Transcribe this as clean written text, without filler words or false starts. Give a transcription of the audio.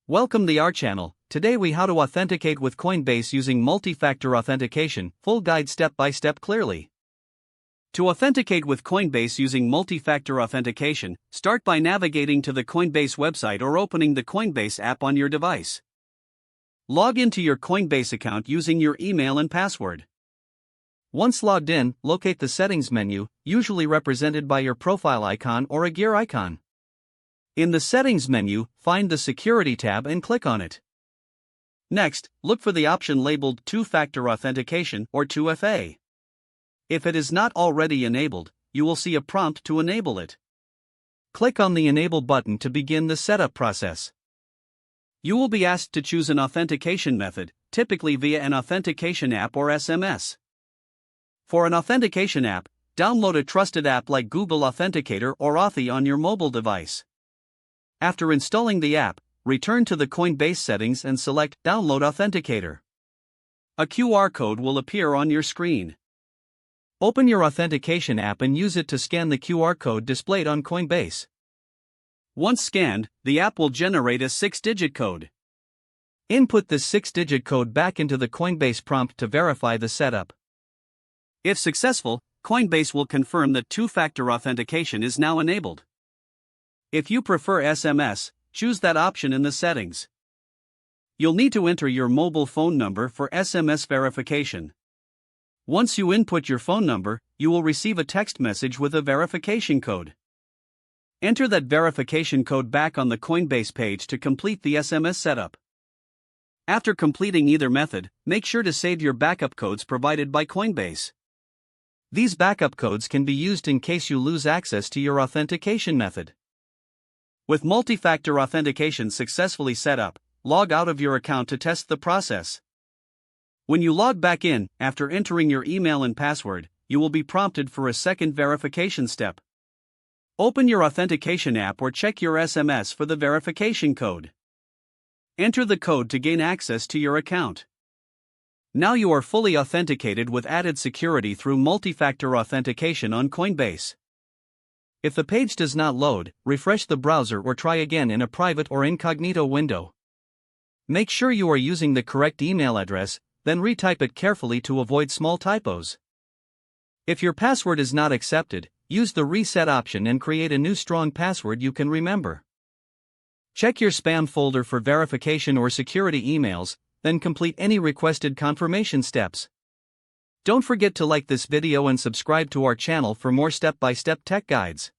Welcome to our channel. Today we how to authenticate with Coinbase using multi-factor authentication, full guide step by step clearly. To authenticate with Coinbase using multi-factor authentication, start by navigating to the Coinbase website or opening the Coinbase app on your device. Log into your Coinbase account using your email and password. Once logged in, locate the settings menu, usually represented by your profile icon or a gear icon. In the Settings menu, find the Security tab and click on it. Next, look for the option labeled Two-Factor Authentication or 2FA. If it is not already enabled, you will see a prompt to enable it. Click on the Enable button to begin the setup process. You will be asked to choose an authentication method, typically via an authentication app or SMS. For an authentication app, download a trusted app like Google Authenticator or Authy on your mobile device. After installing the app, return to the Coinbase settings and select Download Authenticator. A QR code will appear on your screen. Open your authentication app and use it to scan the QR code displayed on Coinbase. Once scanned, the app will generate a 6-digit code. Input this 6-digit code back into the Coinbase prompt to verify the setup. If successful, Coinbase will confirm that two-factor authentication is now enabled. If you prefer SMS, choose that option in the settings. You'll need to enter your mobile phone number for SMS verification. Once you input your phone number, you will receive a text message with a verification code. Enter that verification code back on the Coinbase page to complete the SMS setup. After completing either method, make sure to save your backup codes provided by Coinbase. These backup codes can be used in case you lose access to your authentication method. With multi-factor authentication successfully set up, log out of your account to test the process. When you log back in, after entering your email and password, you will be prompted for a second verification step. Open your authentication app or check your SMS for the verification code. Enter the code to gain access to your account. Now you are fully authenticated with added security through multi-factor authentication on Coinbase. If the page does not load, refresh the browser or try again in a private or incognito window. Make sure you are using the correct email address, then retype it carefully to avoid small typos. If your password is not accepted, use the reset option and create a new strong password you can remember. Check your spam folder for verification or security emails, then complete any requested confirmation steps. Don't forget to like this video and subscribe to our channel for more step-by-step tech guides.